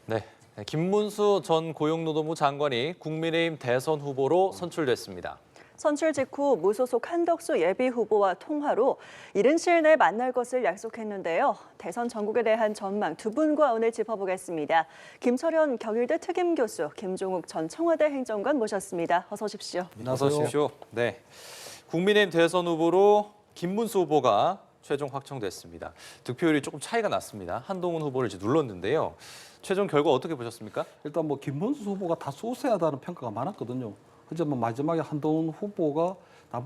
네, 김문수 전 고용노동부 장관이 국민의힘 대선 후보로 선출됐습니다. 선출 직후 무소속 한덕수 예비 후보와 통화로 이른 시일 내에 만날 것을 약속했는데요. 대선 전국에 대한 전망 두 분과 오늘 짚어보겠습니다. 김철현 경희대 특임 교수, 김종욱 전 청와대 행정관 모셨습니다. 어서 오십시오. 어서 오십시오. 네, 국민의힘 대선 후보로 김문수 후보가 최종 확정됐습니다. 득표율이 조금 차이가 났습니다. 한동훈 후보를 이제 눌렀는데요. 최종 결과 어떻게 보셨습니까? 일단 뭐 김문수 후보가 다소 우세하다는 평가가 많았거든요. 하지만 마지막에 한동훈 후보가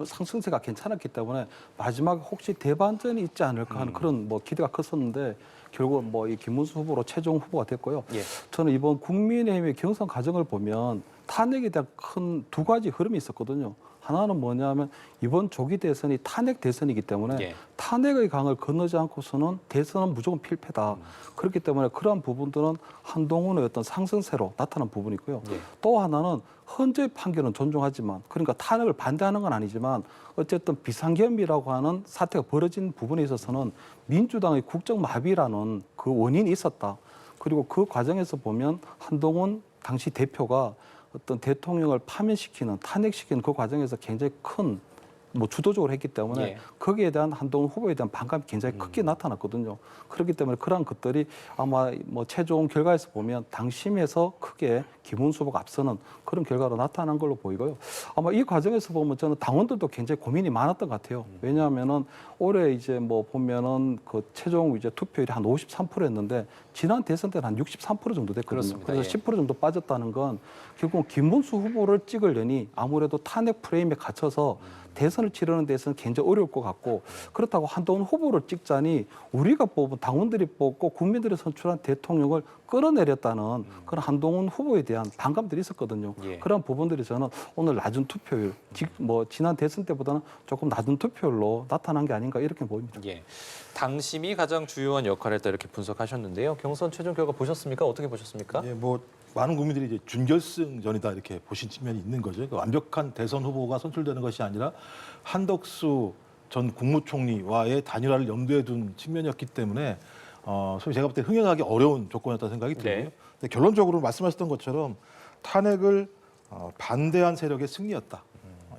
상승세가 괜찮았기 때문에 마지막에 혹시 대반전이 있지 않을까 하는 그런 뭐 기대가 컸었는데 결국 뭐 이 김문수 후보로 최종 후보가 됐고요. 예. 저는 이번 국민의힘의 경선 과정을 보면 탄핵에 대한 큰 두 가지 흐름이 있었거든요. 하나는 뭐냐면 이번 조기 대선이 탄핵 대선이기 때문에 예. 탄핵의 강을 건너지 않고서는 대선은 무조건 필패다. 그렇기 때문에 그러한 부분들은 한동훈의 어떤 상승세로 나타난 부분이고요. 예. 또 하나는 헌재의 판결은 존중하지만 그러니까 탄핵을 반대하는 건 아니지만 어쨌든 비상계엄이라고 하는 사태가 벌어진 부분에 있어서는 민주당의 국정마비라는 그 원인이 있었다. 그리고 그 과정에서 보면 한동훈 당시 대표가 어떤 대통령을 파면시키는 탄핵시키는 그 과정에서 굉장히 큰 뭐 주도적으로 했기 때문에 예. 거기에 대한 한동훈 후보에 대한 반감이 굉장히 크게 나타났거든요. 그렇기 때문에 그러한 것들이 아마 뭐 최종 결과에서 보면 당심에서 크게 김문수 후보가 앞서는 그런 결과로 나타난 걸로 보이고요. 아마 이 과정에서 보면 저는 당원들도 굉장히 고민이 많았던 것 같아요. 왜냐하면은 올해 이제 뭐 보면은 그 최종 이제 투표율이 한 53%였는데 지난 대선 때는 한 63% 정도 됐거든요. 그렇습니다. 그래서 예. 10% 정도 빠졌다는 건 결국 김문수 후보를 찍으려니 아무래도 탄핵 프레임에 갇혀서 대선을 치르는 데서는 굉장히 어려울 것 같고 그렇다고 한동훈 후보를 찍자니 우리가 뽑은 당원들이 뽑고 국민들이 선출한 대통령을 끌어내렸다는 그런 한동훈 후보에 대한 반감들이 있었거든요. 예. 그런 부분들이 저는 오늘 낮은 투표율, 뭐 지난 대선 때보다는 조금 낮은 투표율로 나타난 게 아닌가 이렇게 보입니다. 예. 당심이 가장 주요한 역할을 했다 이렇게 분석하셨는데요. 경선 최종 결과 보셨습니까? 어떻게 보셨습니까? 예, 뭐 많은 국민들이 이제 준결승전이다 이렇게 보신 측면이 있는 거죠. 그러니까 완벽한 대선 후보가 선출되는 것이 아니라 한덕수 전 국무총리와의 단일화를 염두에 둔 측면이었기 때문에 소위 제가 볼 때 흥행하기 어려운 조건이었다는 생각이 들고요. 네. 근데 결론적으로 말씀하셨던 것처럼 탄핵을 반대한 세력의 승리였다.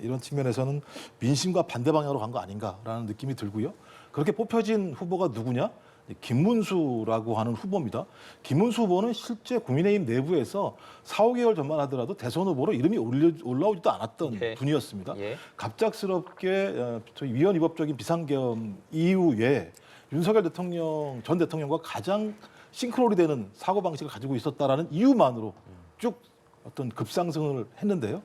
이런 측면에서는 민심과 반대 방향으로 간 거 아닌가라는 느낌이 들고요. 그렇게 뽑혀진 후보가 누구냐? 김문수라고 하는 후보입니다. 김문수 후보는 실제 국민의힘 내부에서 4, 5개월 전만 하더라도 대선 후보로 이름이 올라오지도 않았던 예. 분이었습니다. 예. 갑작스럽게 저희 위헌 위법적인 비상계엄 이후에 윤석열 전 대통령과 가장 싱크로이 되는 사고방식을 가지고 있었다라는 이유만으로 쭉 어떤 급상승을 했는데요.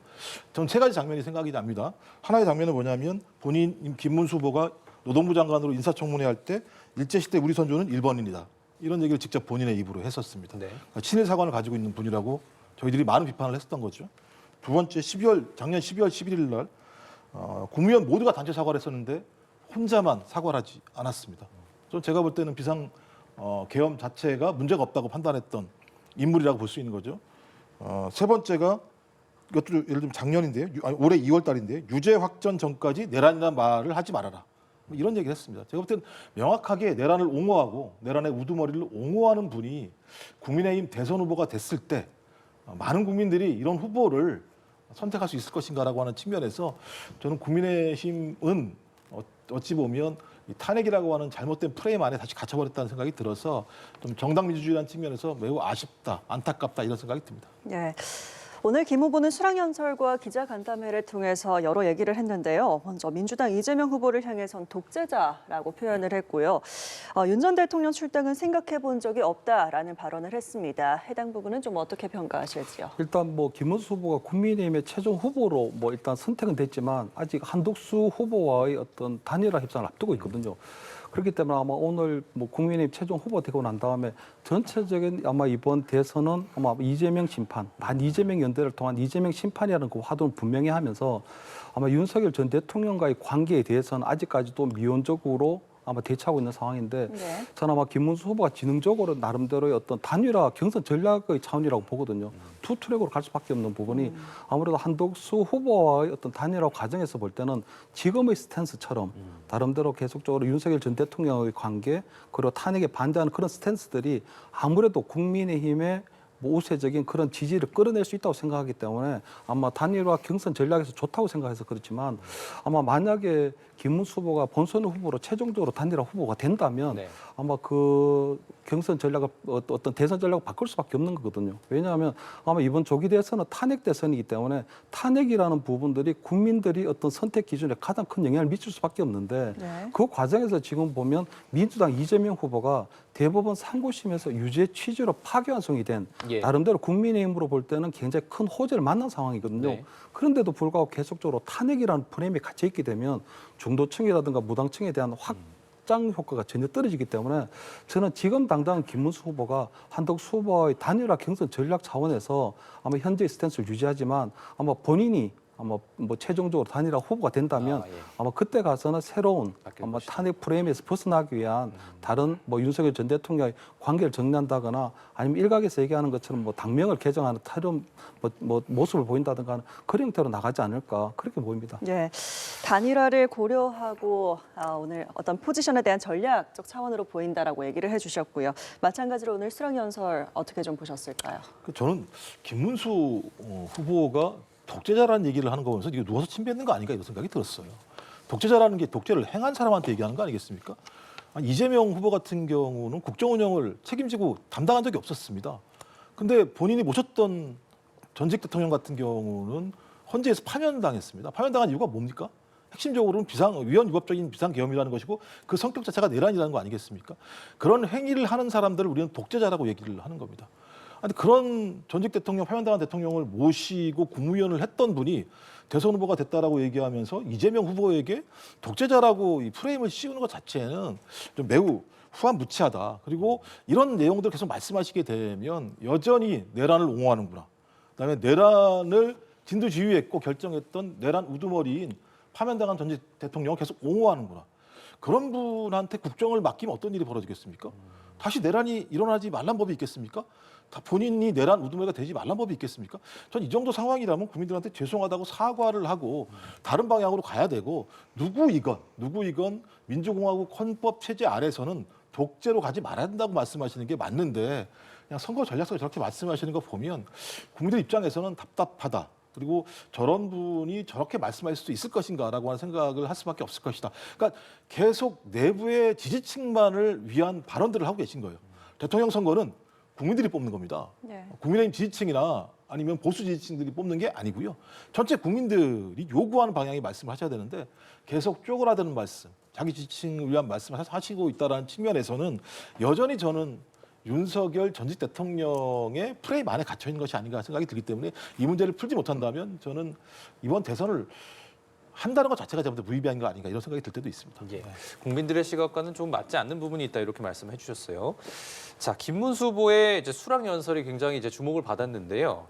전 세 가지 장면이 생각이 납니다. 하나의 장면은 뭐냐면 본인 김문수 후보가 노동부 장관으로 인사청문회 할 때 일제시대 우리 선조는 일본인이다. 이런 얘기를 직접 본인의 입으로 했었습니다. 네. 그러니까 친일 사관을 가지고 있는 분이라고 저희들이 많은 비판을 했었던 거죠. 두 번째 작년 12월 11일 날 국무위원 모두가 단체 사과를 했었는데 혼자만 사과를 하지 않았습니다. 좀 제가 볼 때는 비상 계엄 자체가 문제가 없다고 판단했던 인물이라고 볼 수 있는 거죠. 세 번째가 이것도 예를 들면 작년인데요. 올해 2월 달인데요. 유죄 확정 전까지 내란이라는 말을 하지 말아라. 이런 얘기를 했습니다. 제가 볼 땐 명확하게 내란을 옹호하고 내란의 우두머리를 옹호하는 분이 국민의힘 대선 후보가 됐을 때 많은 국민들이 이런 후보를 선택할 수 있을 것인가라고 하는 측면에서 저는 국민의힘은 어찌 보면 이 탄핵이라고 하는 잘못된 프레임 안에 다시 갇혀버렸다는 생각이 들어서 좀 정당 민주주의라는 측면에서 매우 아쉽다, 안타깝다 이런 생각이 듭니다. 네. 오늘 김 후보는 수락연설과 기자간담회를 통해서 여러 얘기를 했는데요. 먼저 민주당 이재명 후보를 향해선 독재자라고 표현을 했고요. 윤 전 대통령 출당은 생각해 본 적이 없다라는 발언을 했습니다. 해당 부분은 좀 어떻게 평가하실지요? 일단 뭐 김문수 후보가 국민의힘의 최종 후보로 뭐 일단 선택은 됐지만 아직 한덕수 후보와의 어떤 단일화 협상을 앞두고 있거든요. 그렇기 때문에 아마 오늘 뭐 국민의힘 최종 후보 되고 난 다음에 전체적인 아마 이번 대선은 아마 이재명 심판, 반 이재명 연대를 통한 이재명 심판이라는 그 화두를 분명히 하면서 아마 윤석열 전 대통령과의 관계에 대해서는 아직까지도 미온적으로 아마 대처하고 있는 상황인데 네. 저는 아마 김문수 후보가 지능적으로 나름대로의 어떤 단일화 경선 전략의 차원이라고 보거든요. 투 트랙으로 갈 수밖에 없는 부분이 아무래도 한덕수 후보와의 어떤 단일화 과정에서 볼 때는 지금의 스탠스처럼 나름대로 계속적으로 윤석열 전 대통령의 관계 그리고 탄핵에 반대하는 그런 스탠스들이 아무래도 국민의힘의 뭐 우세적인 그런 지지를 끌어낼 수 있다고 생각하기 때문에 아마 단일화 경선 전략에서 좋다고 생각해서 그렇지만 아마 만약에 김문수 후보가 본선 후보로 최종적으로 단일화 후보가 된다면 네. 아마 그 경선 전략을 어떤 대선 전략을 바꿀 수밖에 없는 거거든요. 왜냐하면 아마 이번 조기 대선은 탄핵 대선이기 때문에 탄핵이라는 부분들이 국민들이 어떤 선택 기준에 가장 큰 영향을 미칠 수밖에 없는데 네. 그 과정에서 지금 보면 민주당 이재명 후보가 대법원 상고심에서 유죄 취지로 파기환송이 된 예. 나름대로 국민의힘으로 볼 때는 굉장히 큰 호재를 만난 상황이거든요. 네. 그런데도 불구하고 계속적으로 탄핵이라는 프레임에 갇혀 있게 되면 중도층이라든가 무당층에 대한 확장 효과가 전혀 떨어지기 때문에 저는 지금 당장 김문수 후보가 한덕수 후보의 단일화 경선 전략 차원에서 아마 현재의 스탠스를 유지하지만 아마 본인이 아마 뭐 최종적으로 단일화 후보가 된다면 예. 아마 그때 가서는 새로운 바뀔 아마 것이다. 탄핵 프레임에서 벗어나기 위한 다른 뭐 윤석열 전 대통령의 관계를 정리한다거나 아니면 일각에서 얘기하는 것처럼 뭐 당명을 개정하는 다른 뭐 모습을 보인다든가 하는 그런 형태로 나가지 않을까 그렇게 보입니다. 예, 단일화를 고려하고 오늘 어떤 포지션에 대한 전략적 차원으로 보인다라고 얘기를 해주셨고요. 마찬가지로 오늘 수락연설 어떻게 좀 보셨을까요? 저는 김문수 후보가 독재자라는 얘기를 하는 거 보면서 이거 누워서 침 뱉는 거 아닌가 이런 생각이 들었어요. 독재자라는 게 독재를 행한 사람한테 얘기하는 거 아니겠습니까? 아니, 이재명 후보 같은 경우는 국정 운영을 책임지고 담당한 적이 없었습니다. 근데 본인이 모셨던 전직 대통령 같은 경우는 헌재에서 파면당했습니다. 파면당한 이유가 뭡니까? 핵심적으로는 위헌위법적인 비상계엄이라는 것이고 그 성격 자체가 내란이라는 거 아니겠습니까? 그런 행위를 하는 사람들을 우리는 독재자라고 얘기를 하는 겁니다. 아니, 그런 전직 대통령, 파면당한 대통령을 모시고 국무위원을 했던 분이 대선 후보가 됐다라고 얘기하면서 이재명 후보에게 독재자라고 이 프레임을 씌우는 것 자체는 좀 매우 후한무치하다. 그리고 이런 내용들 계속 말씀하시게 되면 여전히 내란을 옹호하는구나. 그다음에 내란을 진두지휘했고 결정했던 내란 우두머리인 파면당한 전직 대통령을 계속 옹호하는구나. 그런 분한테 국정을 맡기면 어떤 일이 벌어지겠습니까? 다시 내란이 일어나지 말란 법이 있겠습니까? 다 본인이 내란 우두머리가 되지 말란 법이 있겠습니까? 전 이 정도 상황이라면 국민들한테 죄송하다고 사과를 하고 다른 방향으로 가야 되고 누구이건 민주공화국 헌법 체제 아래서는 독재로 가지 말아야 된다고 말씀하시는 게 맞는데 그냥 선거 전략적으로 저렇게 말씀하시는 거 보면 국민들 입장에서는 답답하다. 그리고 저런 분이 저렇게 말씀할 수도 있을 것인가라고 하는 생각을 할 수밖에 없을 것이다. 그러니까 계속 내부의 지지층만을 위한 발언들을 하고 계신 거예요. 대통령 선거는 국민들이 뽑는 겁니다. 네. 국민의힘 지지층이나 아니면 보수 지지층들이 뽑는 게 아니고요. 전체 국민들이 요구하는 방향의 말씀을 하셔야 되는데 계속 쪼그라드는 말씀, 자기 지지층을 위한 말씀을 하시고 있다는 측면에서는 여전히 저는 윤석열 전직 대통령의 프레임 안에 갇혀 있는 것이 아닌가 생각이 들기 때문에 이 문제를 풀지 못한다면 저는 이번 대선을 한다는 것 자체가 잘못된 무의미한 거 아닌가 이런 생각이 들 때도 있습니다. 예. 국민들의 시각과는 좀 맞지 않는 부분이 있다 이렇게 말씀해 주셨어요. 자, 김문수 후보의 이제 수락 연설이 굉장히 이제 주목을 받았는데요.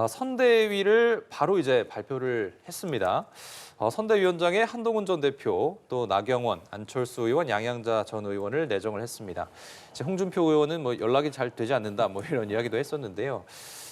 선대위를 바로 이제 발표를 했습니다. 선대위원장에 한동훈 전 대표, 또 나경원, 안철수 의원, 양양자 전 의원을 내정을 했습니다. 이제 홍준표 의원은 뭐 연락이 잘 되지 않는다 뭐 이런 이야기도 했었는데요.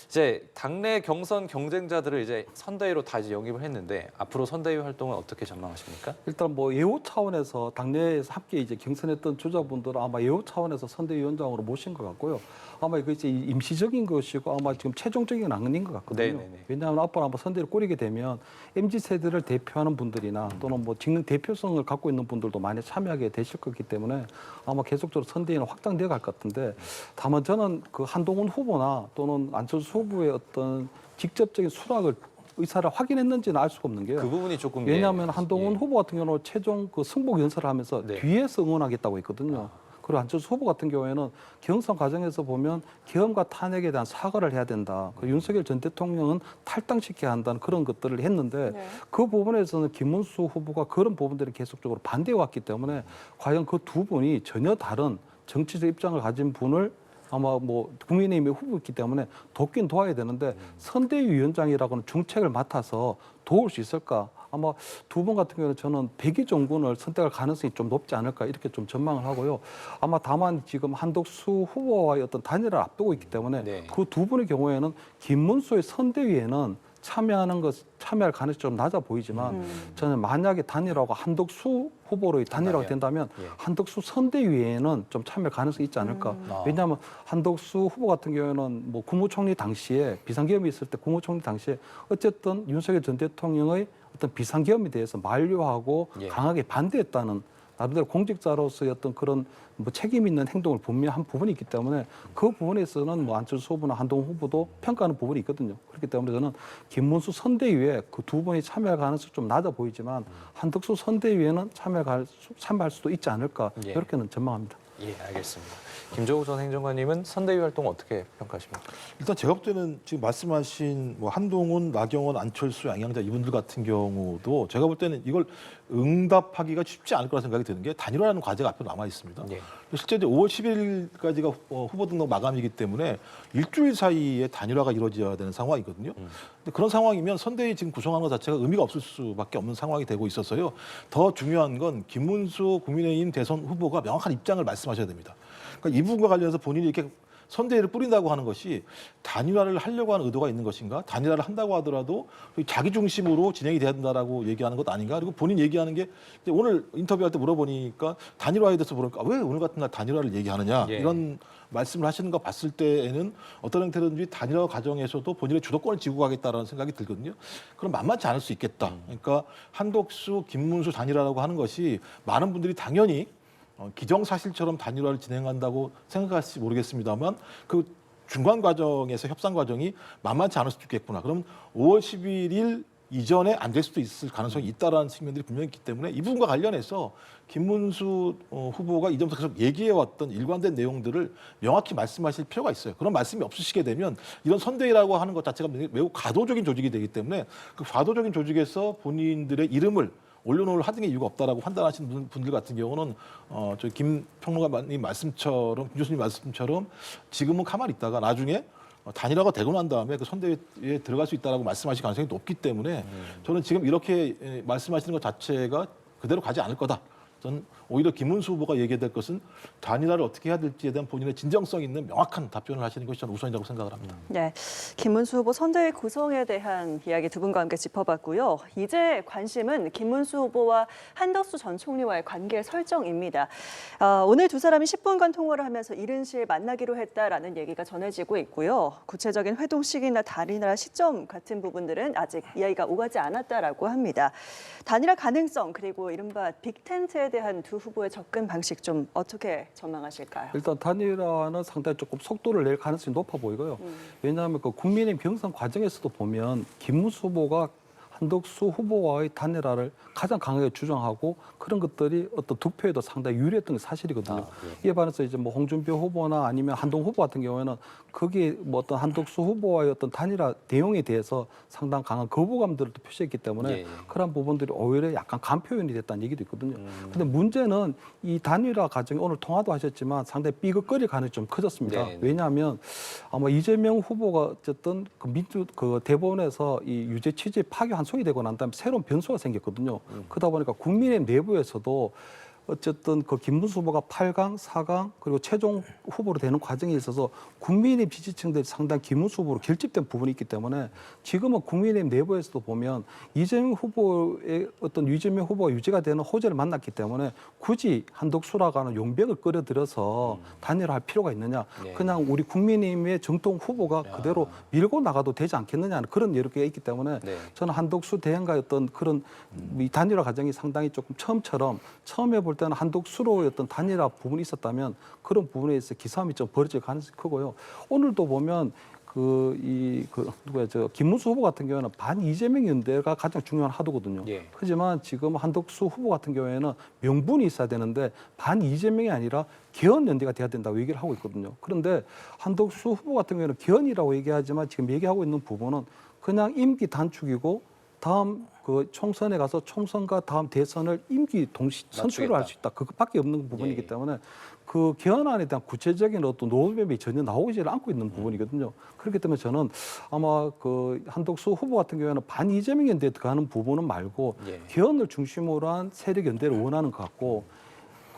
이제 당내 경선 경쟁자들을 이제 선대위로 다 이제 영입을 했는데 앞으로 선대위 활동은 어떻게 전망하십니까? 일단 뭐 예우 차원에서 당내에서 함께 이제 경선했던 주자분들은 아마 예우 차원에서 선대위원장으로 모신 것 같고요. 아마 이거 이제 임시적인 것이고 아마 지금 최종적인 건 아닌 것 같거든요. 네네네. 왜냐하면 앞으로 한번 선대를 꾸리게 되면 MZ 세대를 대표하는 분들이나 또는 뭐 직능 대표성을 갖고 있는 분들도 많이 참여하게 되실 거기 때문에 아마 계속적으로 선대위는 확장되어 갈 것 같은데 다만 저는 그 한동훈 후보나 또는 안철수 후보의 어떤 직접적인 수락을 의사를 확인했는지는 알 수가 없는 게요. 그 부분이 조금 왜냐하면 예. 한동훈 후보 같은 경우는 최종 그 승복 연설을 하면서 네. 뒤에서 응원하겠다고 했거든요. 그리고 안철수 후보 같은 경우에는 경선 과정에서 보면 계엄과 탄핵에 대한 사과를 해야 된다. 그리고 윤석열 전 대통령은 탈당시켜야 한다는 그런 것들을 했는데 네. 그 부분에서는 김문수 후보가 그런 부분들을 계속적으로 반대해 왔기 때문에 과연 그 두 분이 전혀 다른 정치적 입장을 가진 분을 아마 뭐 국민의힘의 후보였기 때문에 돕긴 도와야 되는데 선대위원장이라고는 중책을 맡아서 도울 수 있을까? 아마 두 분 같은 경우는 저는 백의종군을 선택할 가능성이 좀 높지 않을까 이렇게 좀 전망을 하고요. 아마 다만 지금 한덕수 후보와의 어떤 단일화를 앞두고 있기 때문에 네. 그 두 분의 경우에는 김문수의 선대위에는 참여할 가능성이 좀 낮아 보이지만 저는 만약에 단일화가 한덕수 후보로 단일화가 된다면 예. 한덕수 선대위에는 좀 참여할 가능성이 있지 않을까. 왜냐하면 한덕수 후보 같은 경우에는 뭐 국무총리 당시에 비상계엄이 있을 때 국무총리 당시에 어쨌든 윤석열 전 대통령의 어떤 비상계엄에 대해서 만류하고 예. 강하게 반대했다는 나름대로 공직자로서의 어떤 그런 뭐 책임 있는 행동을 분명한 부분이 있기 때문에 그 부분에서는 뭐 안철수 후보나 한동훈 후보도 평가하는 부분이 있거든요. 그렇기 때문에 저는 김문수 선대위에 그 두 분이 참여할 가능성이 좀 낮아 보이지만 한덕수 선대위에는 참여할 수도 있지 않을까 예. 이렇게는 전망합니다. 예, 알겠습니다. 김조국 전 행정관님은 선대위 활동 어떻게 평가하십니까? 일단 제가 볼 때는 지금 말씀하신 뭐 한동훈, 나경원, 안철수, 양양자 이분들 같은 경우도 제가 볼 때는 이걸 응답하기가 쉽지 않을 거라 생각이 드는 게 단일화라는 과제가 앞에 남아 있습니다. 예. 실제 이제 5월 11일까지가 후보 등록 마감이기 때문에 일주일 사이에 단일화가 이루어져야 되는 상황이거든요. 근데 그런 상황이면 선대위 지금 구성하는 것 자체가 의미가 없을 수밖에 없는 상황이 되고 있어서요. 더 중요한 건 김문수 국민의힘 대선 후보가 명확한 입장을 말씀하셔야 됩니다. 그러니까 이 부분과 관련해서 본인이 이렇게 선대위를 뿌린다고 하는 것이 단일화를 하려고 하는 의도가 있는 것인가? 단일화를 한다고 하더라도 자기 중심으로 진행이 돼야 된다라고 얘기하는 것 아닌가? 그리고 본인 얘기하는 게 오늘 인터뷰할 때 물어보니까 단일화에 대해서 물으니까 왜 오늘 같은 날 단일화를 얘기하느냐? 예. 이런 말씀을 하시는 거 봤을 때에는 어떤 형태든지 단일화 과정에서도 본인의 주도권을 쥐고 가겠다라는 생각이 들거든요. 그럼 만만치 않을 수 있겠다. 그러니까 한덕수, 김문수 단일화라고 하는 것이 많은 분들이 당연히 기정사실처럼 단일화를 진행한다고 생각할지 모르겠습니다만 그 중간 과정에서 협상 과정이 만만치 않을 수도 있겠구나. 그럼 5월 11일 이전에 안 될 수도 있을 가능성이 있다라는 측면들이 분명히 있기 때문에 이 부분과 관련해서 김문수 후보가 이전부터 계속 얘기해왔던 일관된 내용들을 명확히 말씀하실 필요가 있어요. 그런 말씀이 없으시게 되면 이런 선대위라고 하는 것 자체가 매우 가도적인 조직이 되기 때문에 그 가도적인 조직에서 본인들의 이름을 올려놓을 하등의 이유가 없다라고 판단하시는 분들 같은 경우는 저희 김 평론가님 말씀처럼, 김 교수님 말씀처럼 지금은 가만히 있다가 나중에 단일화가 되고 난 다음에 그 선대위에 들어갈 수 있다라고 말씀하실 가능성이 높기 때문에 저는 지금 이렇게 말씀하시는 것 자체가 그대로 가지 않을 거다. 저는 오히려 김문수 후보가 얘기해야 될 것은 단일화를 어떻게 해야 될지에 대한 본인의 진정성 있는 명확한 답변을 하시는 것이 저는 우선이라고 생각을 합니다. 네, 김문수 후보 선대위 구성에 대한 이야기 두 분과 함께 짚어봤고요. 이제 관심은 김문수 후보와 한덕수 전 총리와의 관계 설정입니다. 오늘 두 사람이 10분간 통화를 하면서 이른 시일 만나기로 했다라는 얘기가 전해지고 있고요. 구체적인 회동 시기나 단일화 시점 같은 부분들은 아직 이야기가 오가지 않았다라고 합니다. 단일화 가능성 그리고 이른바 빅텐트에 대한 두 후보의 접근 방식 좀 어떻게 전망하실까요? 일단 단일화는 상당히 조금 속도를 낼 가능성이 높아 보이고요. 왜냐하면 그 국민의힘 경선 과정에서도 보면 김문수 후보가 한덕수 후보와의 단일화를 가장 강하게 주장하고 그런 것들이 어떤 득표에도 상당히 유리했던 게 사실이거든요. 이에 반해서 이제 뭐 홍준표 후보나 아니면 한동훈 후보 같은 경우에는 거기에 뭐 어떤 한덕수 후보와의 어떤 단일화 내용에 대해서 상당히 강한 거부감들을 또 표시했기 때문에 그런 부분들이 오히려 약간 간표현이 됐다는 얘기도 있거든요. 근데 문제는 이 단일화 과정이 오늘 통화도 하셨지만 상당히 삐걱거릴 가능성이 좀 커졌습니다. 왜냐하면 아마 이재명 후보가 어쨌든 그 대법원에서 이 유죄 취지 파기환송이 되고 난 다음에 새로운 변수가 생겼거든요. 그러다 보니까 국민의힘 내부에서도 어쨌든 그 김문수 후보가 8강, 4강 그리고 최종 후보로 되는 과정에 있어서 국민의힘 지지층들이 상당히 김문수 후보로 결집된 부분이 있기 때문에 지금은 국민의힘 내부에서도 보면 이재명 후보의 어떤 이재명 후보가 유죄가 되는 호재를 만났기 때문에 굳이 한덕수라고 하는 용병을 끌어들여서 단일화할 필요가 있느냐. 그냥 우리 국민의힘의 정통 후보가 그대로 밀고 나가도 되지 않겠느냐 하는 그런 여론이 있기 때문에 저는 한덕수 대행과의 어떤 그런 이 단일화 과정이 상당히 조금 처음에 볼 때는 한덕수로의 어떤 단일화 부분이 있었다면 그런 부분에 있어서 기싸움이 좀 벌어질 가능성이 크고요. 오늘도 보면 김문수 후보 같은 경우에는 반 이재명 연대가 가장 중요한 하도거든요. 하지만 지금 한덕수 후보 같은 경우에는 명분이 있어야 되는데 반 이재명이 아니라 개헌 연대가 돼야 된다고 얘기를 하고 있거든요. 그런데 한덕수 후보 같은 경우에는 개헌이라고 얘기하지만 지금 얘기하고 있는 부분은 그냥 임기 단축이고 다음 그 총선에 가서 총선과 다음 대선을 임기 동시 선출을 할 수 있다. 그것밖에 없는 부분이기 때문에 그 개헌안에 대한 구체적인 어떤 로드맵이 전혀 나오지 않고 있는 부분이거든요. 그렇기 때문에 저는 아마 그 한덕수 후보 같은 경우에는 반 이재명 연대에 들어가는 부분은 말고 개헌을 중심으로 한 세력 연대를 원하는 것 같고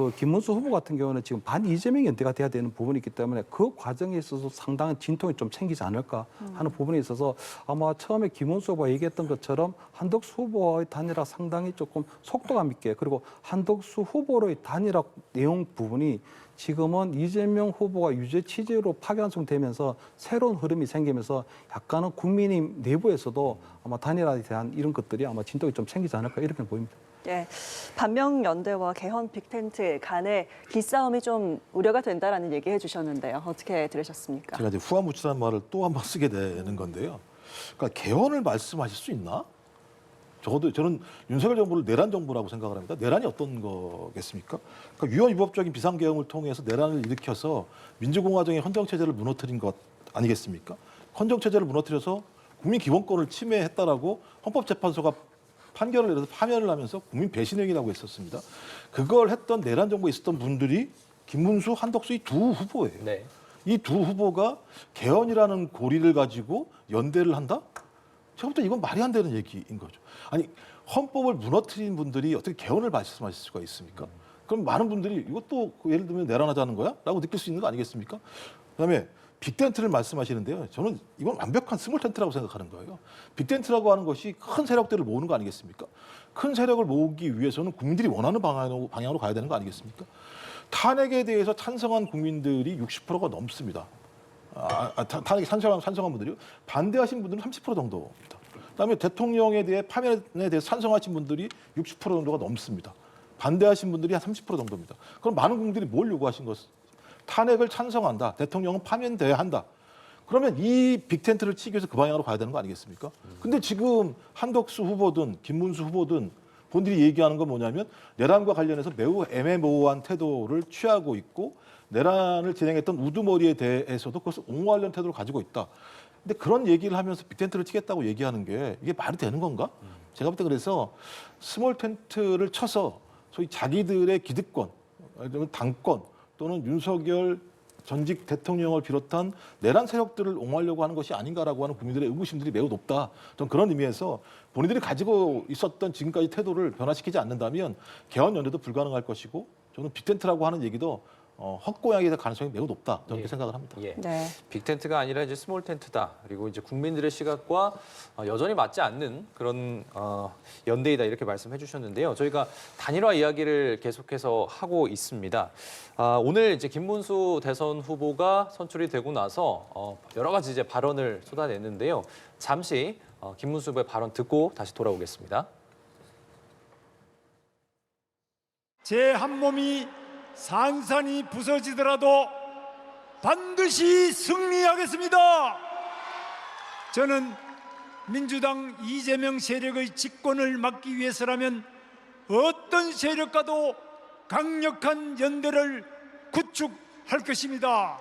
그 김문수 후보 같은 경우는 지금 반 이재명 연대가 돼야 되는 부분이 있기 때문에 그 과정에 있어서 상당한 진통이 좀 생기지 않을까 하는 부분에 있어서 아마 처음에 김문수 후보가 얘기했던 것처럼 한덕수 후보의 단일화 상당히 조금 속도감 있게 그리고 한덕수 후보의 단일화 내용 부분이 지금은 이재명 후보가 유죄 취지로 파기환송되면서 새로운 흐름이 생기면서 약간은 국민의힘 내부에서도 아마 단일화에 대한 이런 것들이 아마 진통이 좀 생기지 않을까 이렇게 보입니다. 예, 반명연대와 개헌 빅텐트 간의 기싸움이 좀 우려가 된다라는 얘기해 주셨는데요. 어떻게 들으셨습니까? 제가 이제 후한무치라는 말을 또 한 번 쓰게 되는 건데요. 그러니까 개헌을 말씀하실 수 있나? 적어도 저는 윤석열 정부를 내란 정부라고 생각을 합니다. 내란이 어떤 거겠습니까? 그러니까 위헌위법적인 비상계엄을 통해서 내란을 일으켜서 민주공화정의 헌정체제를 무너뜨린 것 아니겠습니까? 헌정체제를 무너뜨려서 국민 기본권을 침해했다라고 헌법재판소가 판결을 내려서 파면을 하면서 국민 배신행위라고 했었습니다. 그걸 했던 내란 정부에 있었던 분들이 김문수, 한덕수 이 두 후보예요. 네. 이 두 후보가 개헌이라는 고리를 가지고 연대를 한다? 제가 볼 때 이건 말이 안 되는 얘기인 거죠. 아니 헌법을 무너뜨린 분들이 어떻게 개헌을 말씀하실 수가 있습니까? 그럼 많은 분들이 이것도 예를 들면 내란하자는 거야? 라고 느낄 수 있는 거 아니겠습니까? 그다음에 빅텐트를 말씀하시는데요. 저는 이건 완벽한 스몰 텐트라고 생각하는 거예요. 빅텐트라고 하는 것이 큰 세력들을 모으는 거 아니겠습니까? 큰 세력을 모으기 위해서는 국민들이 원하는 방향으로 가야 되는 거 아니겠습니까? 탄핵에 대해서 찬성한 국민들이 60%가 넘습니다. 탄핵에 찬성한 분들이요. 반대하신 분들은 30% 정도입니다. 그다음에 대통령에 대해 파면에 대해서 찬성하신 분들이 60% 정도가 넘습니다. 반대하신 분들이 한 30% 정도입니다. 그럼 많은 국민들이 뭘 요구하신 것? 탄핵을 찬성한다. 대통령은 파면돼야 한다. 그러면 이 빅텐트를 치기 위해서 그 방향으로 가야 되는 거 아니겠습니까? 근데 지금 한덕수 후보든 김문수 후보든 본인들이 얘기하는 건 뭐냐면 내란과 관련해서 매우 애매모호한 태도를 취하고 있고 내란을 진행했던 우두머리에 대해서도 그것을 옹호하려는 태도를 가지고 있다. 근데 그런 얘기를 하면서 빅텐트를 치겠다고 얘기하는 게 이게 말이 되는 건가? 제가 볼 때 그래서 스몰 텐트를 쳐서 소위 자기들의 기득권, 아니면 당권 또는 윤석열 전직 대통령을 비롯한 내란 세력들을 옹호하려고 하는 것이 아닌가라고 하는 국민들의 의구심들이 매우 높다. 전 그런 의미에서 본인들이 가지고 있었던 지금까지 태도를 변화시키지 않는다면 개헌 연대도 불가능할 것이고 저는 빅텐트라고 하는 얘기도 헛고양이 될 가능성이 매우 높다. 저는 그렇게 생각을 합니다. 예. 네. 빅텐트가 아니라 이제 스몰 텐트다. 그리고 이제 국민들의 시각과 여전히 맞지 않는 그런 연대이다 이렇게 말씀해 주셨는데요. 저희가 단일화 이야기를 계속해서 하고 있습니다. 오늘 이제 김문수 대선 후보가 선출이 되고 나서 여러 가지 이제 발언을 쏟아냈는데요. 잠시 김문수 후보의 발언 듣고 다시 돌아오겠습니다. 제 한 몸이 산산이 부서지더라도 반드시 승리하겠습니다. 저는 민주당 이재명 세력의 집권을 막기 위해서라면 어떤 세력과도 강력한 연대를 구축할 것입니다.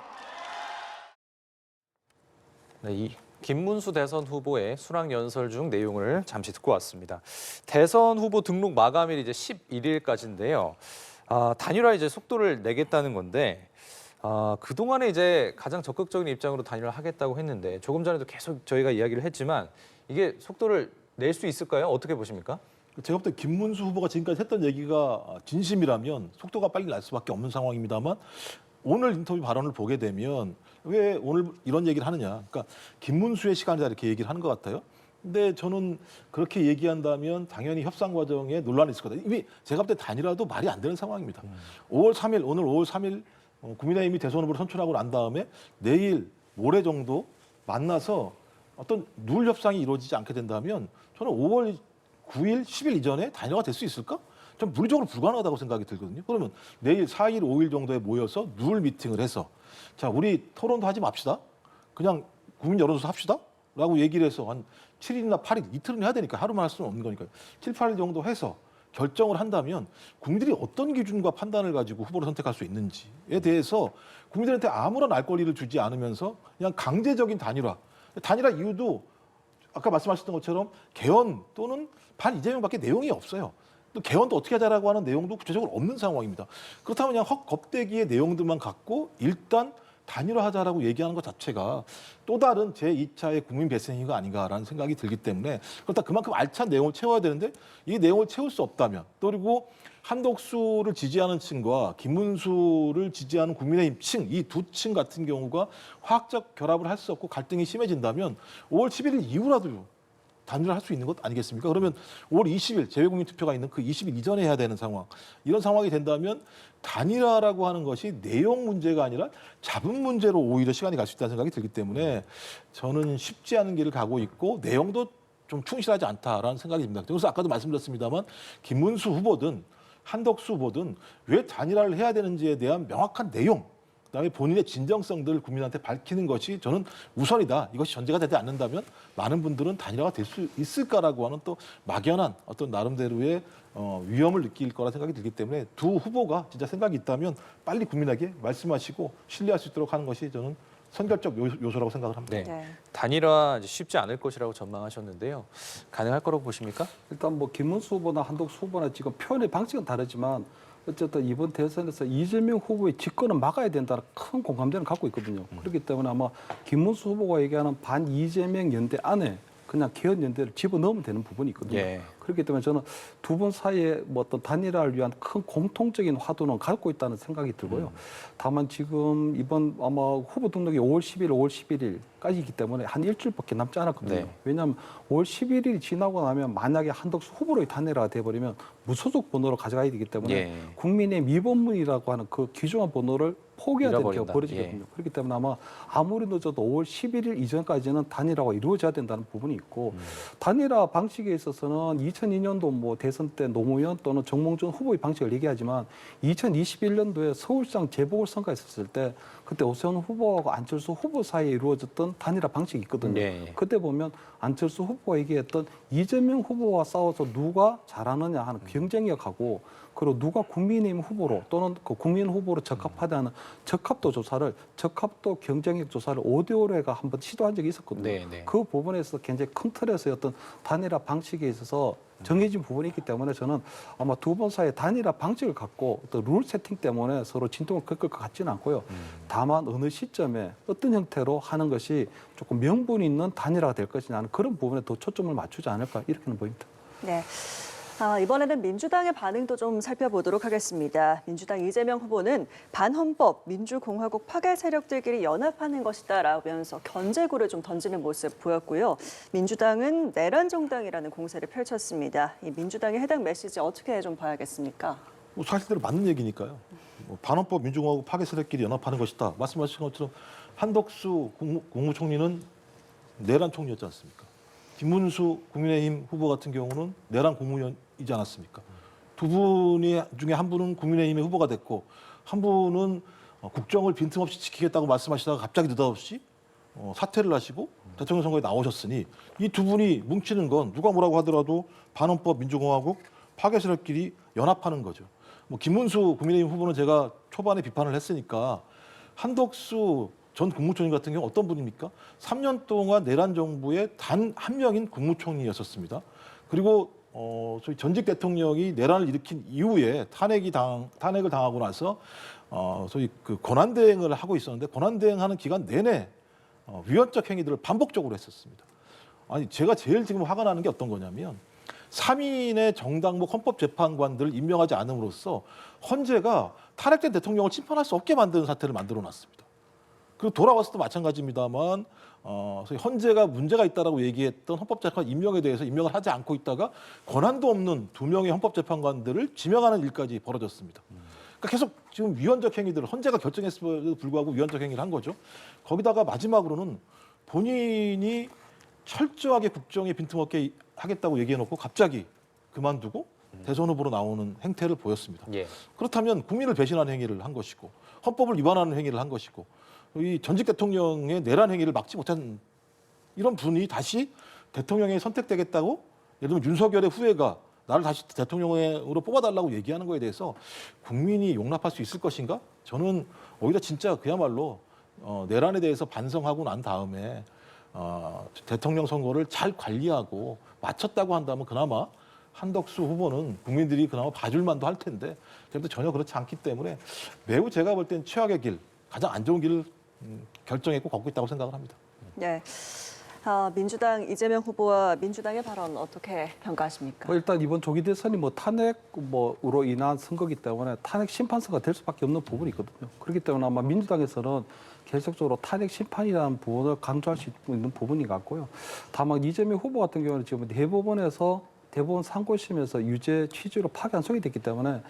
네, 이 김문수 대선 후보의 수락 연설 중 내용을 잠시 듣고 왔습니다. 대선 후보 등록 마감일이 이제 11일까지인데요. 단일화 이제 속도를 내겠다는 건데 그동안에 이제 가장 적극적인 입장으로 단일화를 하겠다고 했는데 조금 전에도 계속 저희가 이야기를 했지만 이게 속도를 낼 수 있을까요? 어떻게 보십니까? 제가 볼 때 김문수 후보가 지금까지 했던 얘기가 진심이라면 속도가 빨리 날 수밖에 없는 상황입니다만 오늘 인터뷰 발언을 보게 되면 왜 오늘 이런 얘기를 하느냐. 그러니까 김문수의 시간이다 이렇게 얘기를 하는 것 같아요. 근데 저는 그렇게 얘기한다면 당연히 협상 과정에 논란이 있을 거다. 이미 제가 볼 때 단일화도 말이 안 되는 상황입니다. 5월 3일, 오늘 5월 3일 국민의힘이 대선 후보를 선출하고 난 다음에 내일, 모레 정도 만나서 어떤 누울 협상이 이루어지지 않게 된다면 저는 5월 9일, 10일 이전에 단일화가 될 수 있을까? 좀 물리적으로 불가능하다고 생각이 들거든요. 그러면 내일 4일, 5일 정도에 모여서 누울 미팅을 해서 자, 우리 토론도 하지 맙시다. 그냥 국민 여론조사 합시다. 라고 얘기를 해서 한 7일이나 8일, 이틀은 해야 되니까 하루만 할 수는 없는 거니까요. 7, 8일 정도 해서 결정을 한다면 국민들이 어떤 기준과 판단을 가지고 후보를 선택할 수 있는지에 대해서 국민들한테 아무런 알 권리를 주지 않으면서 그냥 강제적인 단일화. 단일화 이유도 아까 말씀하셨던 것처럼 개헌 또는 반 이재명밖에 내용이 없어요. 또 개헌도 어떻게 하자라고 하는 내용도 구체적으로 없는 상황입니다. 그렇다면 그냥 헛겁대기의 내용들만 갖고 일단 단일화하자라고 얘기하는 것 자체가 또 다른 제2차의 국민 배신이 아닌가라는 생각이 들기 때문에 그렇다 그만큼 알찬 내용을 채워야 되는데 이 내용을 채울 수 없다면 또 그리고 한덕수를 지지하는 층과 김문수를 지지하는 국민의힘 층, 이 두 층 같은 경우가 화학적 결합을 할 수 없고 갈등이 심해진다면 5월 11일 이후라도 단일화를 할 수 있는 것 아니겠습니까? 그러면 5월 20일 재외국민 투표가 있는 그 20일 이전에 해야 되는 상황. 이런 상황이 된다면 단일화라고 하는 것이 내용 문제가 아니라 자분 문제로 오히려 시간이 갈 수 있다는 생각이 들기 때문에 저는 쉽지 않은 길을 가고 있고 내용도 좀 충실하지 않다라는 생각이 듭니다. 그래서 아까도 말씀드렸습니다만 김문수 후보든 한덕수 후보든 왜 단일화를 해야 되는지에 대한 명확한 내용, 그다음에 본인의 진정성들을 국민한테 밝히는 것이 저는 우선이다. 이것이 전제가 되지 않는다면 많은 분들은 단일화가 될 수 있을까라고 하는 또 막연한 어떤 나름대로의 위험을 느낄 거라 생각이 들기 때문에 두 후보가 진짜 생각이 있다면 빨리 국민에게 말씀하시고 신뢰할 수 있도록 하는 것이 저는 선결적 요소라고 생각을 합니다. 네. 네. 단일화 이제 쉽지 않을 것이라고 전망하셨는데요. 가능할 거라고 보십니까? 일단 뭐 김문수 후보나 한덕수 후보나 지금 표현의 방식은 다르지만 어쨌든 이번 대선에서 이재명 후보의 집권을 막아야 된다는 큰 공감대를 갖고 있거든요. 그렇기 때문에 아마 김문수 후보가 얘기하는 반 이재명 연대 안에 그냥 개헌 연대를 집어넣으면 되는 부분이 있거든요. 예. 그렇기 때문에 저는 두 분 사이에 뭐 어떤 단일화를 위한 큰 공통적인 화두는 갖고 있다는 생각이 들고요. 다만 지금 이번 아마 후보 등록이 5월 10일, 5월 11일까지이기 때문에 한 일주일밖에 남지 않았거든요. 네. 왜냐하면 5월 11일이 지나고 나면 만약에 한덕수 후보로 단일화가 돼버리면 무소속 번호로 가져가야 되기 때문에 예. 국민의 미번문이라고 하는 그 귀중한 번호를 포기해야 되는 경우가 잃어버린다. 벌어지거든요. 예. 그렇기 때문에 아마 아무리 늦어도 5월 11일 이전까지는 단일화가 이루어져야 된다는 부분이 있고 단일화 방식에 있어서는 2002년도 뭐 대선 때 노무현 또는 정몽준 후보의 방식을 얘기하지만 2021년도에 서울시장 재보궐선거가 있었을 때 그때 오세훈 후보하고 안철수 후보 사이에 이루어졌던 단일화 방식이 있거든요. 네. 그때 보면 안철수 후보가 얘기했던 이재명 후보와 싸워서 누가 잘하느냐 하는 경쟁력하고 그리고 누가 국민의힘 후보로 또는 그 국민 후보로 적합하다는 적합도 조사를 적합도 경쟁력 조사를 5대5가 한번 시도한 적이 있었거든요. 네, 네. 그 부분에서 굉장히 큰 틀에서의 어떤 단일화 방식에 있어서 정해진 부분이 있기 때문에 저는 아마 두 번 사이에 단일화 방식을 갖고 어떤 룰 세팅 때문에 서로 진통을 겪을 것 같지는 않고요. 다만 어느 시점에 어떤 형태로 하는 것이 조금 명분 있는 단일화가 될 것이냐 하는 그런 부분에 더 초점을 맞추지 않을까 이렇게는 보입니다. 네. 이번에는 민주당의 반응도 좀 살펴보도록 하겠습니다. 민주당 이재명 후보는 반헌법 민주공화국 파괴 세력들끼리 연합하는 것이다라면서 견제구를 좀 던지는 모습 보였고요. 민주당은 내란 정당이라는 공세를 펼쳤습니다. 이 민주당의 해당 메시지 어떻게 좀 봐야겠습니까? 뭐 사실대로 맞는 얘기니까요. 뭐 반헌법 민주공화국 파괴 세력끼리 연합하는 것이다. 말씀하신 것처럼 한덕수 국무총리는 내란 총리였지 않습니까? 김문수 국민의힘 후보 같은 경우는 내란 국무위원이지 않았습니까? 두 분이 중에 한 분은 국민의힘의 후보가 됐고 한 분은 국정을 빈틈없이 지키겠다고 말씀하시다가 갑자기 느닷없이 사퇴를 하시고 대통령 선거에 나오셨으니 이 두 분이 뭉치는 건 누가 뭐라고 하더라도 반헌법 민주공화국 파괴 세력끼리 연합하는 거죠. 뭐 김문수 국민의힘 후보는 제가 초반에 비판을 했으니까 한덕수 전 국무총리 같은 경우 어떤 분입니까? 3년 동안 내란 정부의 단 한 명인 국무총리였었습니다. 그리고 저희 전직 대통령이 내란을 일으킨 이후에 탄핵을 당하고 나서 소위 그 권한대행을 하고 있었는데 권한대행하는 기간 내내 위헌적 행위들을 반복적으로 했었습니다. 아니 제가 제일 지금 화가 나는 게 어떤 거냐면 3인의 정당목 헌법재판관들을 임명하지 않음으로써 헌재가 탄핵된 대통령을 심판할 수 없게 만드는 사태를 만들어놨습니다. 그리고 돌아와서도 마찬가지입니다만 소위 헌재가 문제가 있다라고 얘기했던 헌법재판관 임명에 대해서 임명을 하지 않고 있다가 권한도 없는 2명의 헌법재판관들을 지명하는 일까지 벌어졌습니다. 그러니까 계속 지금 위헌적 행위들을 헌재가 결정했음에도 불구하고 위헌적 행위를 한 거죠. 거기다가 마지막으로는 본인이 철저하게 국정에 빈틈없게 하겠다고 얘기해놓고 갑자기 그만두고 대선 후보로 나오는 행태를 보였습니다. 예. 그렇다면 국민을 배신하는 행위를 한 것이고 헌법을 위반하는 행위를 한 것이고 이 전직 대통령의 내란 행위를 막지 못한 이런 분이 다시 대통령에 선택되겠다고 예를 들면 윤석열의 후예가 나를 다시 대통령으로 뽑아달라고 얘기하는 거에 대해서 국민이 용납할 수 있을 것인가? 저는 오히려 진짜 그야말로 내란에 대해서 반성하고 난 다음에 대통령 선거를 잘 관리하고 마쳤다고 한다면 그나마 한덕수 후보는 국민들이 그나마 봐줄 만도 할 텐데 그래도 전혀 그렇지 않기 때문에 매우 제가 볼 땐 최악의 길, 가장 안 좋은 길을 결정에 꼭 갖고 있다고 생각을 합니다. 네. 민주당 이재명 후보와 민주당의 발언 어떻게 평가하십니까? 뭐 일단 이번 조기 대선이 뭐 탄핵으로 인한 선거기 때문에 탄핵 심판서가 될 수밖에 없는 부분이 있거든요. 그렇기 때문에 아마 민주당에서는 계속적으로 탄핵 심판이라는 부분을 강조할 수 있는 부분이 같고요. 다만 이재명 후보 같은 경우는 지금 대법원 상고심에서 유죄 취지로 파기환송이 됐기 때문에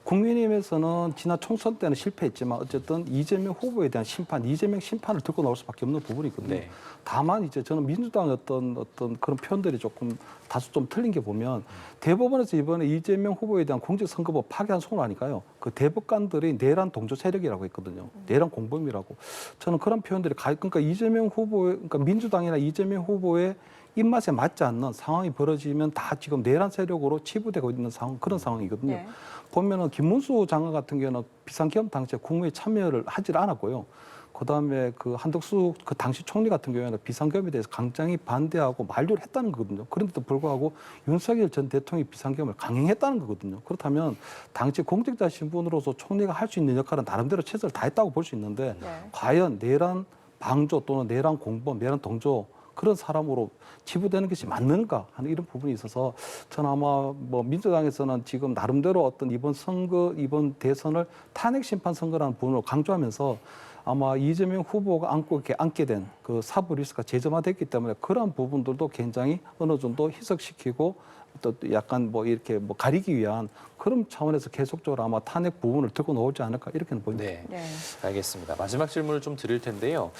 국민의힘에서는 지난 총선 때는 실패했지만 어쨌든 이재명 후보에 대한 심판, 이재명 심판을 듣고 나올 수밖에 없는 부분이 있거든요. 네. 다만 이제 저는 민주당의 어떤 그런 표현들이 조금 다소 좀 틀린 게 보면 대법원에서 이번에 이재명 후보에 대한 공직선거법 파기환송을 하니까요. 그 대법관들이 내란 동조 세력이라고 했거든요. 내란 공범이라고. 저는 그런 표현들이 그러니까 이재명 후보의 그러니까 민주당이나 이재명 후보의 입맛에 맞지 않는 상황이 벌어지면 다 지금 내란 세력으로 치부되고 있는 상황 그런 상황이거든요. 네. 보면은 김문수 장관 같은 경우는 비상기업 당시에 국무회의 참여를 하질 않았고요. 그다음에 그 한덕수 그 당시 총리 같은 경우에는 비상계엄에 대해서 강장히 반대하고 만류를 했다는 거거든요. 그런데도 불구하고 윤석열 전 대통령이 비상계엄을 강행했다는 거거든요. 그렇다면 당시 공직자 신분으로서 총리가 할 수 있는 역할은 나름대로 최선을 다했다고 볼 수 있는데 네. 과연 내란 방조 또는 내란 공범, 내란 동조 그런 사람으로 치부되는 것이 맞는가 하는 이런 부분이 있어서 저는 아마 뭐 민주당에서는 지금 나름대로 어떤 이번 대선을 탄핵 심판 선거라는 부분을 강조하면서 아마 이재명 후보가 안게 된 그 사법 리스크가 재점화됐기 때문에 그런 부분들도 굉장히 어느 정도 희석시키고 또 약간 뭐 이렇게 뭐 가리기 위한 그런 차원에서 계속적으로 아마 탄핵 부분을 들고 나오지 않을까 이렇게는 보입니다. 네. 네. 알겠습니다. 마지막 질문을 좀 드릴 텐데요.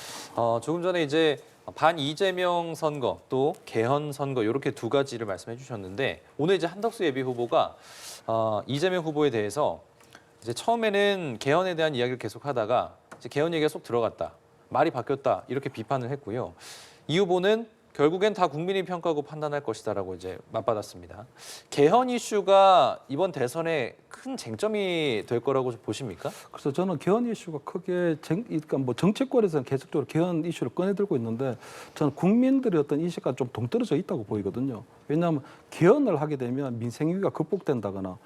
조금 전에 이제 반 이재명 선거 또 개헌 선거 이렇게 두 가지를 말씀해 주셨는데 오늘 이제 한덕수 예비 후보가 이재명 후보에 대해서 이제 처음에는 개헌에 대한 이야기를 계속하다가 이제 개헌 얘기가 쏙 들어갔다. 말이 바뀌었다. 이렇게 비판을 했고요. 이 후보는 결국엔 다 국민이 평가하고 판단할 것이다라고 이제 맞받았습니다. 개헌 이슈가 이번 대선에 큰 쟁점이 될 거라고 보십니까? 그래서 저는 개헌 이슈가 크게 그러니까 뭐 정치권에서는 계속적으로 개헌 이슈를 꺼내들고 있는데 저는 국민들의 어떤 인식과 좀 동떨어져 있다고 보이거든요. 왜냐하면 개헌을 하게 되면 민생 위기가 극복된다거나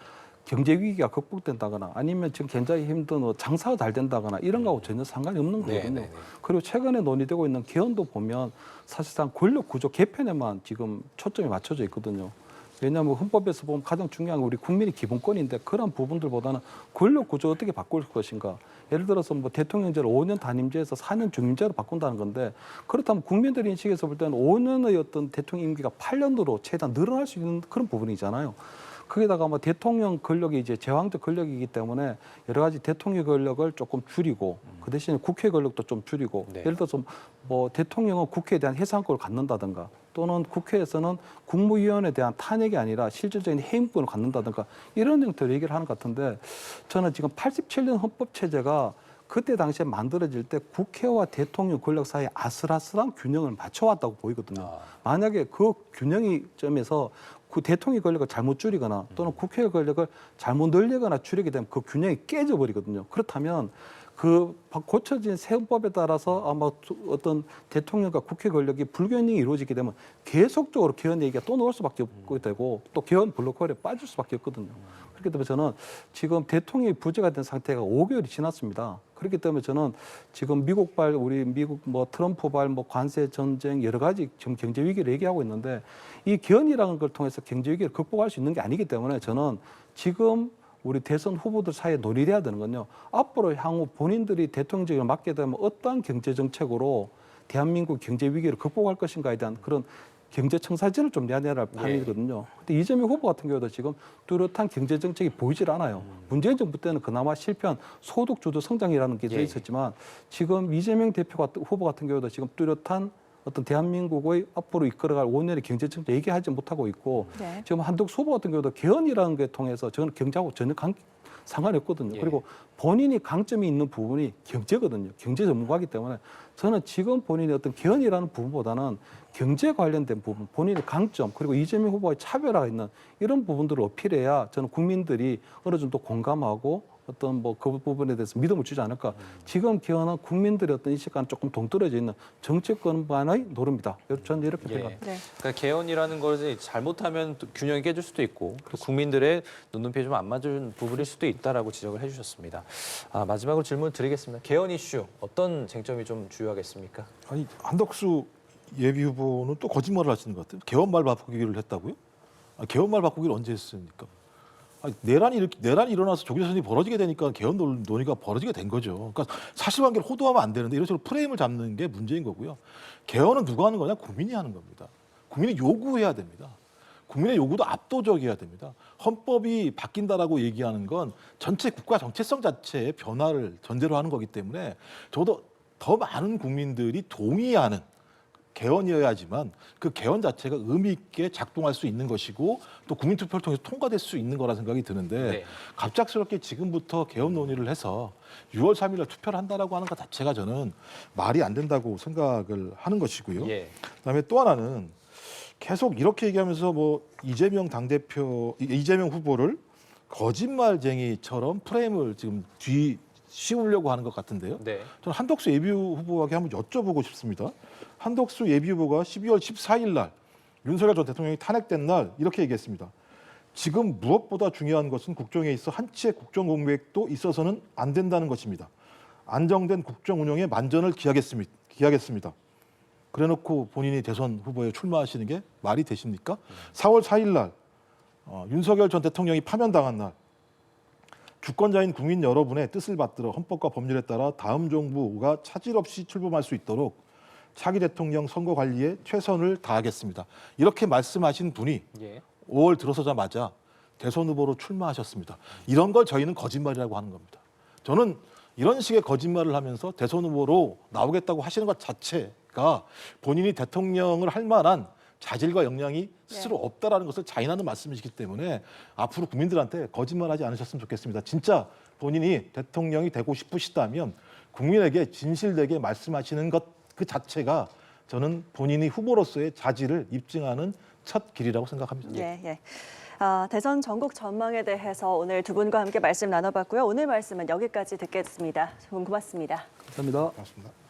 경제 위기가 극복된다거나 아니면 지금 굉장히 힘든 장사가 잘 된다거나 이런 거하고 전혀 상관이 없는 거거든요. 네. 그리고 최근에 논의되고 있는 개헌도 보면 사실상 권력 구조 개편에만 지금 초점이 맞춰져 있거든요. 왜냐하면 헌법에서 보면 가장 중요한 건 우리 국민의 기본권인데 그런 부분들보다는 권력 구조 어떻게 바꿀 것인가. 예를 들어서 뭐 대통령제를 5년 단임제에서 4년 중임제로 바꾼다는 건데 그렇다면 국민들의 인식에서 볼 때는 5년의 어떤 대통령 임기가 8년으로 최대한 늘어날 수 있는 그런 부분이잖아요. 거기다가 뭐 대통령 권력이 이제 제왕적 권력이기 때문에 여러 가지 대통령 권력을 조금 줄이고 그 대신에 국회 권력도 좀 줄이고 네. 예를 들어서 뭐 대통령은 국회에 대한 해산권을 갖는다든가 또는 국회에서는 국무위원에 대한 탄핵이 아니라 실질적인 해임권을 갖는다든가 이런 형태로 얘기를 하는 것 같은데 저는 지금 87년 헌법 체제가 그때 당시에 만들어질 때 국회와 대통령 권력 사이에 아슬아슬한 균형을 맞춰왔다고 보이거든요. 만약에 그 균형이 점에서 그 대통령 권력을 잘못 줄이거나 또는 국회의 권력을 잘못 늘리거나 줄이게 되면 그 균형이 깨져버리거든요. 그렇다면 그 고쳐진 새 헌법에 따라서 아마 어떤 대통령과 국회 권력이 불균형이 이루어지게 되면 계속적으로 개헌 얘기가 또 나올 수밖에 없게 되고 또 개헌 블록홀에 빠질 수밖에 없거든요. 그렇기 때문에 저는 지금 대통령이 부재가 된 상태가 5개월이 지났습니다. 그렇기 때문에 저는 지금 우리 미국 뭐 트럼프발 뭐 관세 전쟁 여러 가지 지금 경제 위기를 얘기하고 있는데 이 개헌이라는 걸 통해서 경제 위기를 극복할 수 있는 게 아니기 때문에 저는 지금 우리 대선 후보들 사이에 논의돼야 되는 건요. 앞으로 향후 본인들이 대통령직을 맡게 되면 어떠한 경제 정책으로 대한민국 경제 위기를 극복할 것인가에 대한 그런 경제 청사진을 좀 내야 할 판이거든요. 근데 이재명 후보 같은 경우도 지금 뚜렷한 경제 정책이 보이질 않아요. 문재인 정부 때는 그나마 실패한 소득 주도 성장이라는 게 있었지만 지금 이재명 후보 같은 경우도 지금 뚜렷한 어떤 대한민국의 앞으로 이끌어갈 5년의 경제 정책 얘기하지 못하고 있고 네. 지금 한덕수 후보 같은 경우도 개헌이라는 게 통해서 저는 경제하고 전혀 상관이 없거든요. 그리고 본인이 강점이 있는 부분이 경제거든요. 경제 전문가이기 때문에 저는 지금 본인이 어떤 개헌이라는 부분보다는 경제 관련된 부분, 본인의 강점, 그리고 이재명 후보의 차별화가 있는 이런 부분들을 어필해야 저는 국민들이 어느 정도 공감하고 어떤 뭐 그 부분에 대해서 믿음을 주지 않을까. 지금 기원한 국민들의 어떤 인식과는 조금 동떨어져 있는 정치권만의 노름이다. 저는 이렇게 예. 생각합니다. 네. 그러니까 개헌이라는 것이 잘못하면 또 균형이 깨질 수도 있고 또 국민들의 눈높이에 좀 안 맞은 부분일 수도 있다라고 지적을 해주셨습니다. 마지막으로 질문 드리겠습니다. 개헌 이슈 어떤 쟁점이 좀 주요하겠습니까? 아니 한덕수 예비 후보는 또 거짓말을 하시는 것 같아요. 개헌말 바꾸기를 했다고요? 개헌말 바꾸기를 언제 했습니까? 내란이 일어나서 조기대선이 벌어지게 되니까 개헌 논의가 벌어지게 된 거죠. 그러니까 사실관계를 호도하면 안 되는데 이런 식으로 프레임을 잡는 게 문제인 거고요. 개헌은 누가 하는 거냐? 국민이 하는 겁니다. 국민이 요구해야 됩니다. 국민의 요구도 압도적이어야 됩니다. 헌법이 바뀐다라고 얘기하는 건 전체 국가 정체성 자체의 변화를 전제로 하는 거기 때문에 저도 더 많은 국민들이 동의하는 개헌이어야지만 그 개헌 자체가 의미 있게 작동할 수 있는 것이고 또 국민투표를 통해서 통과될 수 있는 거라 생각이 드는데 네. 갑작스럽게 지금부터 개헌 논의를 해서 6월 3일 날 투표를 한다라고 하는 것 자체가 저는 말이 안 된다고 생각을 하는 것이고요. 예. 그다음에 또 하나는 계속 이렇게 얘기하면서 뭐 이재명 후보를 거짓말쟁이처럼 프레임을 지금 씌우려고 하는 것 같은데요. 네. 저는 한덕수 예비 후보에게 한번 여쭤보고 싶습니다. 한덕수 예비 후보가 12월 14일 날 윤석열 전 대통령이 탄핵된 날 이렇게 얘기했습니다. 지금 무엇보다 중요한 것은 국정에 있어 한치의 국정 공백도 있어서는 안 된다는 것입니다. 안정된 국정 운영에 만전을 기하겠습니다. 그래놓고 본인이 대선 후보에 출마하시는 게 말이 되십니까? 4월 4일 날 윤석열 전 대통령이 파면당한 날 주권자인 국민 여러분의 뜻을 받들어 헌법과 법률에 따라 다음 정부가 차질 없이 출범할 수 있도록 차기 대통령 선거 관리에 최선을 다하겠습니다. 이렇게 말씀하신 분이 예. 5월 들어서자마자 대선 후보로 출마하셨습니다. 이런 걸 저희는 거짓말이라고 하는 겁니다. 저는 이런 식의 거짓말을 하면서 대선 후보로 나오겠다고 하시는 것 자체가 본인이 대통령을 할 만한 자질과 역량이 스스로 없다라는 것을 자인하는 말씀이시기 때문에 앞으로 국민들한테 거짓말하지 않으셨으면 좋겠습니다. 진짜 본인이 대통령이 되고 싶으시다면 국민에게 진실되게 말씀하시는 것 그 자체가 저는 본인이 후보로서의 자질을 입증하는 첫 길이라고 생각합니다. 네, 예. 대선 전국 전망에 대해서 오늘 두 분과 함께 말씀 나눠봤고요. 오늘 말씀은 여기까지 듣겠습니다. 두 분 고맙습니다. 감사합니다. 고맙습니다.